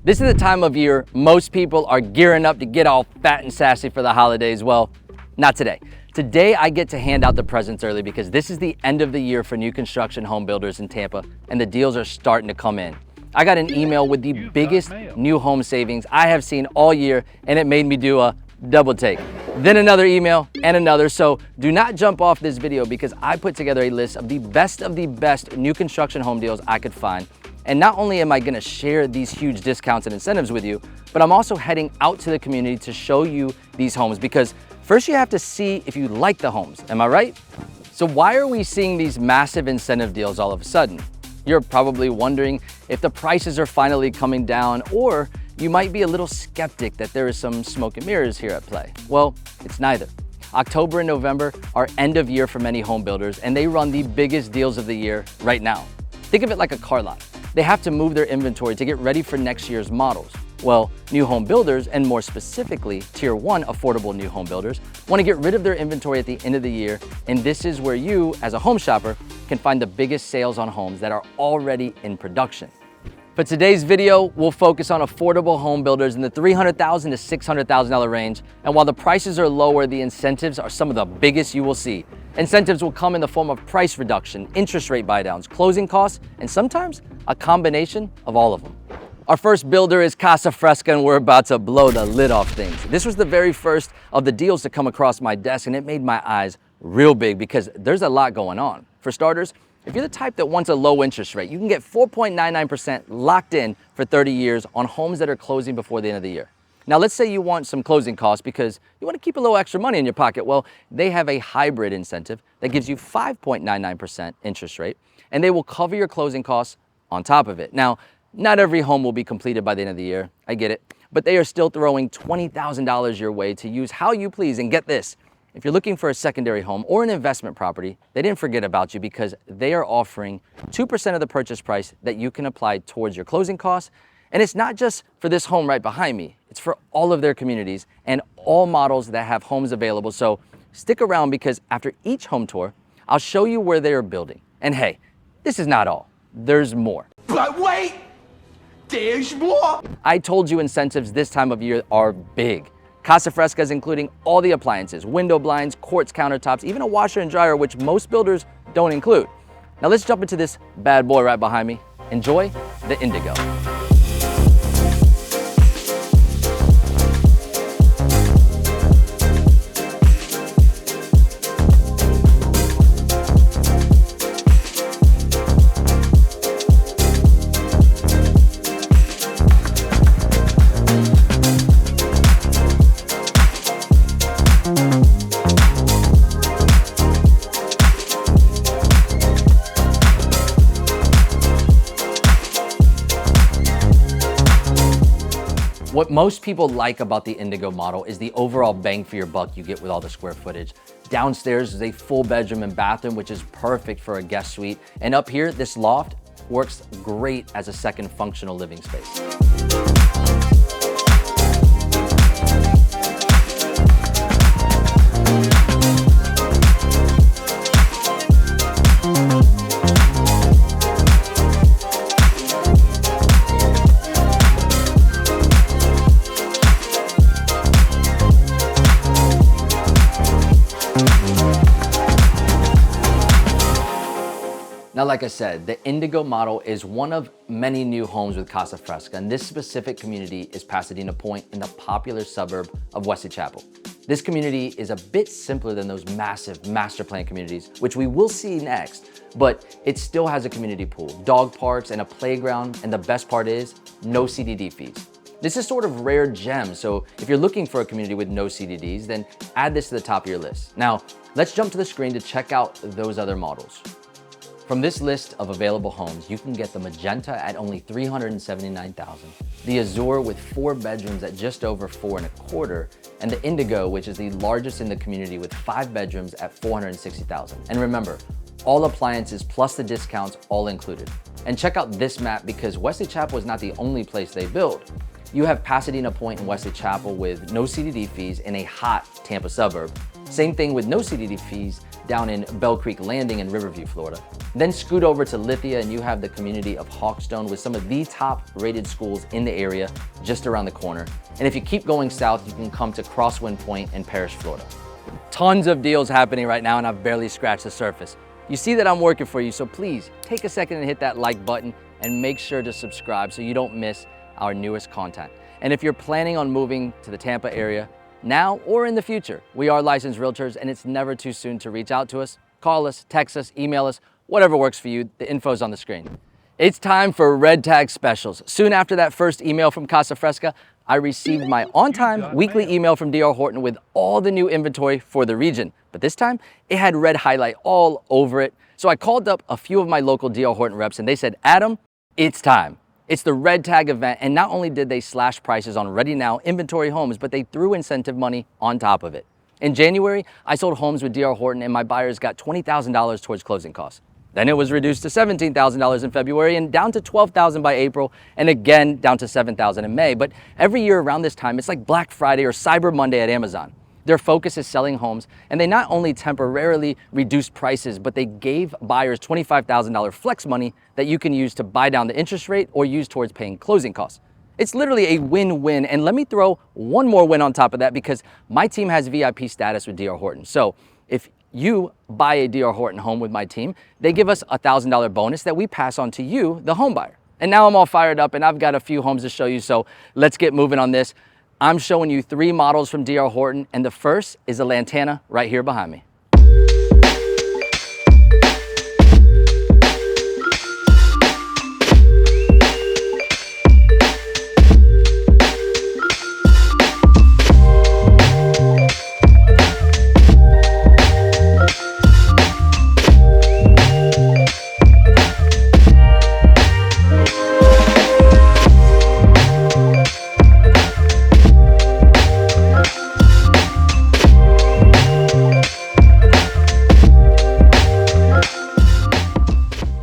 This is the time of year most people are gearing up to get all fat and sassy for the holidays. Well, not today. Today I get to hand out the presents early because this is the end of the year for new construction home builders in Tampa and the deals are starting to come in. I got an email with the biggest new home savings I have seen all year and it made me do a double take. Then another email and another. So do not jump off this video because I put together a list of the best new construction home deals I could find. And not only am I gonna share these huge discounts and incentives with you, but I'm also heading out to the community to show you these homes because first you have to see if you like the homes, am I right? So why are we seeing these massive incentive deals all of a sudden? You're probably wondering if the prices are finally coming down, or you might be a little skeptic that there is some smoke and mirrors here at play. Well, it's neither. October and November are end of year for many home builders and they run the biggest deals of the year right now. Think of it like a car lot. They have to move their inventory to get ready for next year's models. Well, new home builders, and more specifically, Tier 1 affordable new home builders, want to get rid of their inventory at the end of the year, and this is where you, as a home shopper, can find the biggest sales on homes that are already in production. For today's video, we'll focus on affordable home builders in the $300,000 to $600,000 range, and while the prices are lower, the incentives are some of the biggest you will see. Incentives will come in the form of price reduction, interest rate buydowns, closing costs, and sometimes a combination of all of them. Our first builder is Casa Fresca, and we're about to blow the lid off things. This was the very first of the deals to come across my desk, and it made my eyes real big because there's a lot going on. For starters, if you're the type that wants a low interest rate, you can get 4.99% locked in for 30 years on homes that are closing before the end of the year. Now, let's say you want some closing costs because you want to keep a little extra money in your pocket. Well, they have a hybrid incentive that gives you 5.99% interest rate, and they will cover your closing costs on top of it. Now, not every home will be completed by the end of the year, I get it, but they are still throwing $20,000 your way to use how you please. And get this, if you're looking for a secondary home or an investment property, they didn't forget about you because they are offering 2% of the purchase price that you can apply towards your closing costs. And it's not just for this home right behind me, it's for all of their communities and all models that have homes available. So stick around because after each home tour, I'll show you where they are building. And hey, this is not all, there's more. But wait, there's more. I told you incentives this time of year are big. Casa Fresca is including all the appliances, window blinds, quartz countertops, even a washer and dryer, which most builders don't include. Now let's jump into this bad boy right behind me. Enjoy the Indigo. What most people like about the Indigo model is the overall bang for your buck you get with all the square footage. Downstairs is a full bedroom and bathroom, which is perfect for a guest suite. And up here, this loft works great as a second functional living space. Now, like I said, the Indigo model is one of many new homes with Casa Fresca, and this specific community is Pasadena Point in the popular suburb of Wesley Chapel. This community is a bit simpler than those massive master plan communities, which we will see next, but it still has a community pool, dog parks, and a playground, and the best part is no CDD fees. This is sort of rare gem, so if you're looking for a community with no CDDs, then add this to the top of your list. Now, let's jump to the screen to check out those other models. From this list of available homes, you can get the Magenta at only $379,000, the Azure with 4 bedrooms at just over 4.25, and the Indigo, which is the largest in the community with 5 bedrooms at $460,000. And remember, all appliances plus the discounts all included. And check out this map because Wesley Chapel is not the only place they build. You have Pasadena Point and Wesley Chapel with no CDD fees in a hot Tampa suburb. Same thing with no CDD fees down in Bell Creek Landing in Riverview, Florida. Then scoot over to Lithia and you have the community of Hawkstone with some of the top rated schools in the area just around the corner. And if you keep going south, you can come to Crosswind Point in Parrish, Florida. Tons of deals happening right now and I've barely scratched the surface. You see that I'm working for you, so please take a second and hit that like button and make sure to subscribe so you don't miss our newest content. And if you're planning on moving to the Tampa area now or in the future, we are licensed realtors and it's never too soon to reach out to us. Call us, text us, email us, whatever works for you. The info's on the screen. It's time for Red Tag Specials. Soon after that first email from Casa Fresca, I received my on-time weekly email from D.R. Horton with all the new inventory for the region. But this time, it had red highlight all over it. So I called up a few of my local D.R. Horton reps and they said, Adam, it's time. It's the Red Tag event, and not only did they slash prices on ready now inventory homes, but they threw incentive money on top of it. In January, I sold homes with D.R. Horton and my buyers got $20,000 towards closing costs. Then it was reduced to $17,000 in February and down to $12,000 by April, and again down to $7,000 in May. But every year around this time, it's like Black Friday or Cyber Monday at Amazon. Their focus is selling homes, and they not only temporarily reduced prices, but they gave buyers $25,000 flex money that you can use to buy down the interest rate or use towards paying closing costs. It's literally a win-win, and let me throw one more win on top of that because my team has VIP status with D.R. Horton. So if you buy a D.R. Horton home with my team, they give us a $1,000 bonus that we pass on to you, the home buyer. And now I'm all fired up and I've got a few homes to show you, so let's get moving on this. I'm showing you 3 models from D.R. Horton, and the first is a Lantana right here behind me.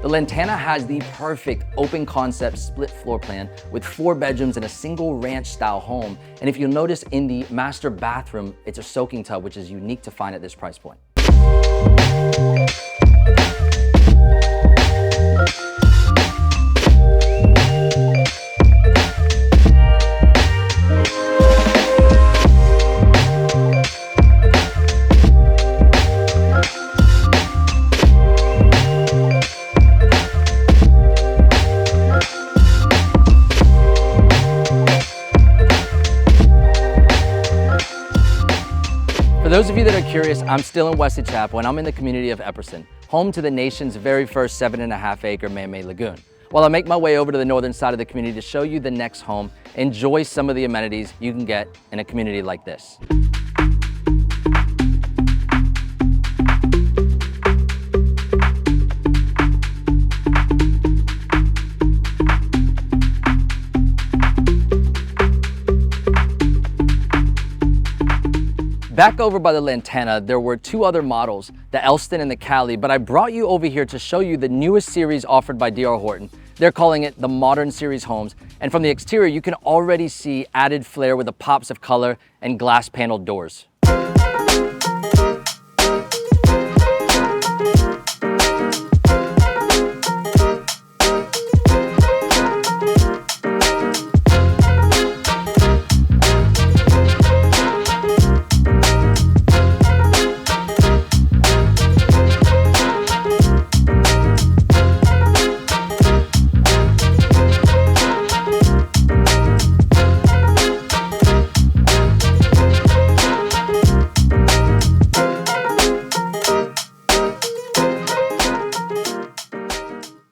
The Lantana has the perfect open concept split floor plan with 4 bedrooms and a single ranch style home. And if you'll notice in the master bathroom, it's a soaking tub, which is unique to find at this price point. For those of you that are curious, I'm still in Wesley Chapel and I'm in the community of Epperson, home to the nation's very first 7.5 acre man-made lagoon. While I make my way over to the northern side of the community to show you the next home, enjoy some of the amenities you can get in a community like this. Back over by the Lantana, there were 2 other models, the Elston and the Cali, but I brought you over here to show you the newest series offered by D.R. Horton. They're calling it the Modern Series Homes, and from the exterior, you can already see added flair with the pops of color and glass paneled doors.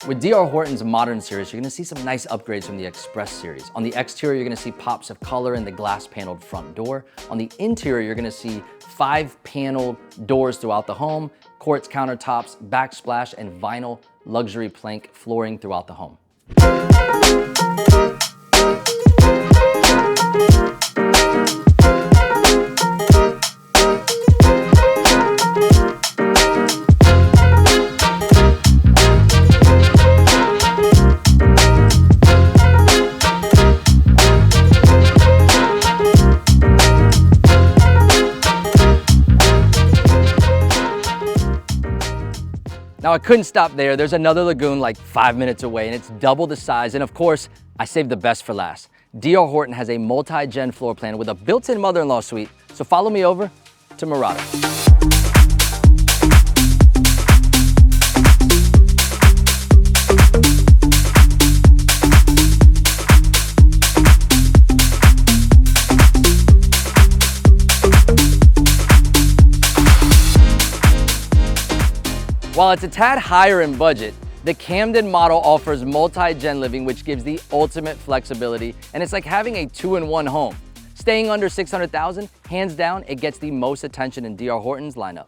With D.R. Horton's Modern Series, you're gonna see some nice upgrades from the Express Series. On the exterior, you're gonna see pops of color in the glass paneled front door. On the interior, you're gonna see 5 paneled doors throughout the home, quartz countertops, backsplash, and vinyl luxury plank flooring throughout the home. Now I couldn't stop there. There's another lagoon like 5 minutes away and it's double the size. And of course, I saved the best for last. D.R. Horton has a multi-gen floor plan with a built-in mother-in-law suite. So follow me over to Morejon. While it's a tad higher in budget, the Camden model offers multi-gen living, which gives the ultimate flexibility, and it's like having a two-in-one home. Staying under $600,000, hands down, it gets the most attention in D.R. Horton's lineup.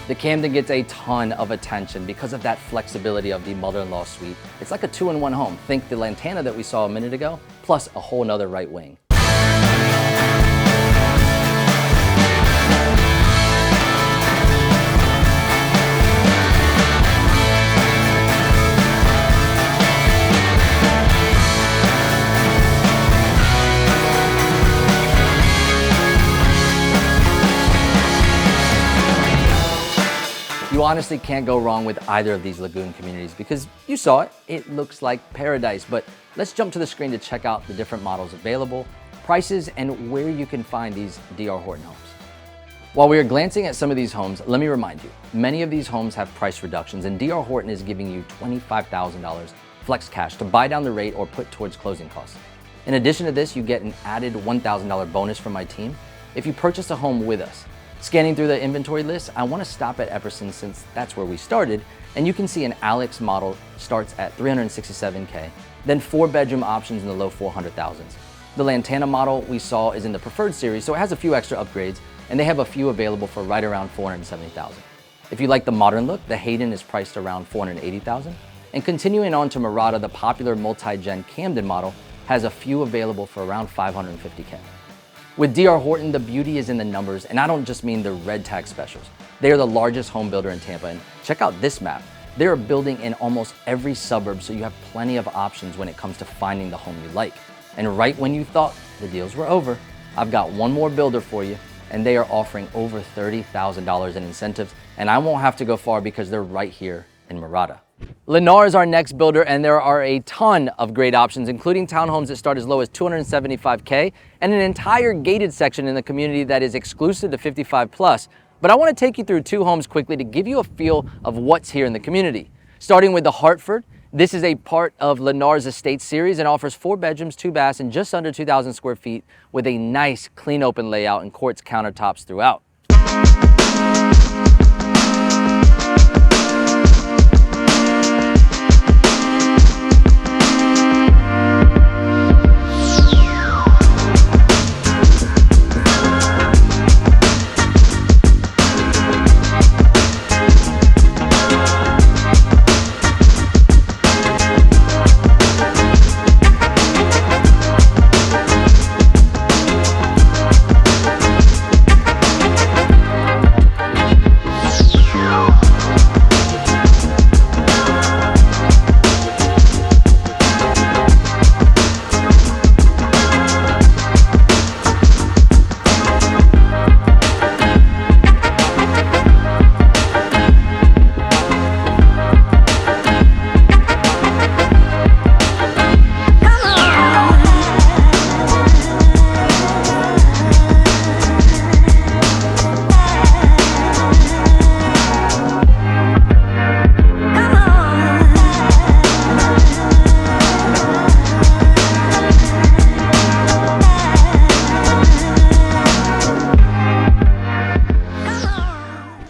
The Camden gets a ton of attention because of that flexibility of the mother-in-law suite. It's like a two-in-one home. Think the lantana that we saw a minute ago, plus a whole nother right wing. You honestly can't go wrong with either of these lagoon communities because you saw it, it looks like paradise. But let's jump to the screen to check out the different models available, prices, and where you can find these D.R. Horton homes. While we are glancing at some of these homes, let me remind you, many of these homes have price reductions and D.R. Horton is giving you $25,000 flex cash to buy down the rate or put towards closing costs. In addition to this, you get an added $1,000 bonus from my team if you purchase a home with us. Scanning through the inventory list, I want to stop at Epperson since that's where we started, and you can see an Alex model starts at $367K, then 4-bedroom options in the low 400,000s. The Lantana model we saw is in the preferred series, so it has a few extra upgrades, and they have a few available for right around $470,000. If you like the modern look, the Hayden is priced around $480,000. And continuing on to Morejon, the popular multi-gen Camden model has a few available for around $550K. With D.R. Horton, the beauty is in the numbers, and I don't just mean the red tag specials. They are the largest home builder in Tampa, and check out this map. They are building in almost every suburb, so you have plenty of options when it comes to finding the home you like. And right when you thought the deals were over, I've got one more builder for you, and they are offering over $30,000 in incentives, and I won't have to go far because they're right here in Morejon. Lennar is our next builder, and there are a ton of great options, including townhomes that start as low as $275K and an entire gated section in the community that is exclusive to 55 plus. But I want to take you through two homes quickly to give you a feel of what's here in the community. Starting with the Hartford, this is a part of Lennar's estate series and offers 4 bedrooms, 2 baths, and just under 2,000 square feet with a nice clean open layout and quartz countertops throughout.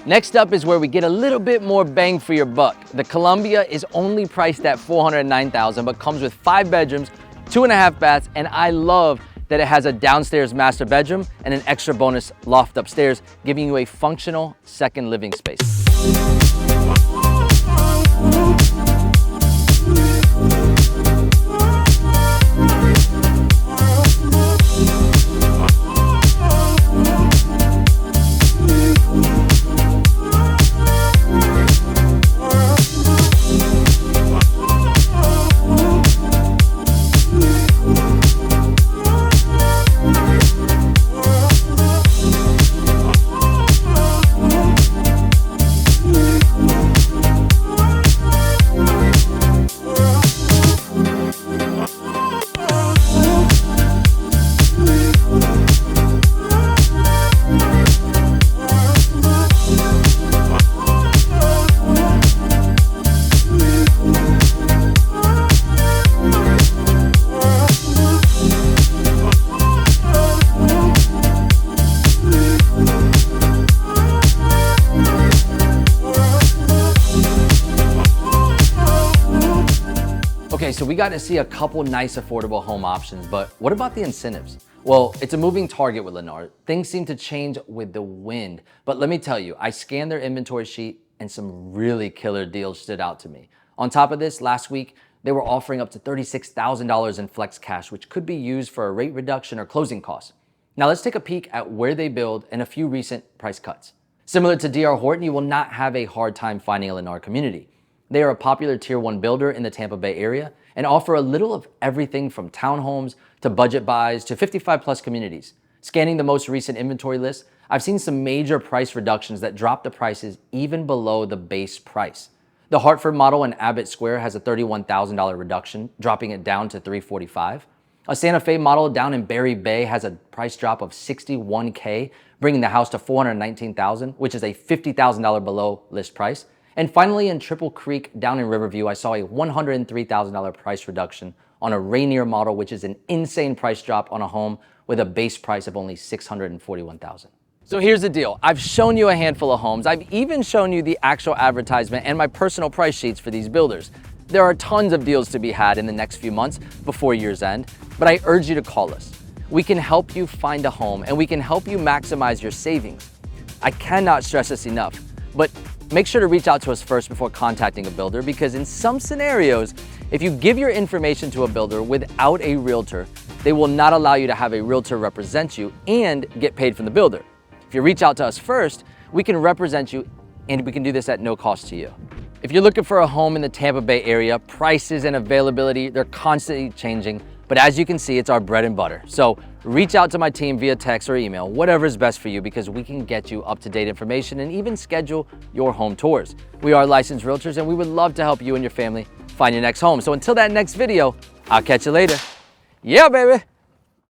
Next up is where we get a little bit more bang for your buck. The Columbia is only priced at $409,000, but comes with 5 bedrooms, 2.5 baths, and I love that it has a downstairs master bedroom and an extra bonus loft upstairs, giving you a functional second living space. Okay, so we got to see a couple nice affordable home options, but what about the incentives? Well, it's a moving target with Lennar. Things seem to change with the wind, but let me tell you, I scanned their inventory sheet and some really killer deals stood out to me. On top of this, last week, they were offering up to $36,000 in flex cash, which could be used for a rate reduction or closing costs. Now let's take a peek at where they build and a few recent price cuts. Similar to D.R. Horton, you will not have a hard time finding a Lennar community. They are a popular Tier 1 builder in the Tampa Bay area and offer a little of everything from townhomes to budget buys to 55+ communities. Scanning the most recent inventory list, I've seen some major price reductions that drop the prices even below the base price. The Hartford model in Abbott Square has a $31,000 reduction, dropping it down to $345,000. A Santa Fe model down in Berry Bay has a price drop of $61,000, bringing the house to $419,000, which is a $50,000 below list price. And finally, in Triple Creek down in Riverview, I saw a $103,000 price reduction on a Rainier model, which is an insane price drop on a home with a base price of only $641,000. So here's the deal. I've shown you a handful of homes. I've even shown you the actual advertisement and my personal price sheets for these builders. There are tons of deals to be had in the next few months before year's end, but I urge you to call us. We can help you find a home and we can help you maximize your savings. I cannot stress this enough, but make sure to reach out to us first before contacting a builder, because in some scenarios, if you give your information to a builder without a realtor, they will not allow you to have a realtor represent you and get paid from the builder. If you reach out to us first, we can represent you and we can do this at no cost to you. If you're looking for a home in the Tampa Bay area, prices and availability, they're constantly changing, but as you can see, it's our bread and butter. So reach out to my team via text or email, whatever is best for you, because we can get you up-to-date information and even schedule your home tours. We are licensed realtors and we would love to help you and your family find your next home. So until that next video, I'll catch you later. Yeah, baby.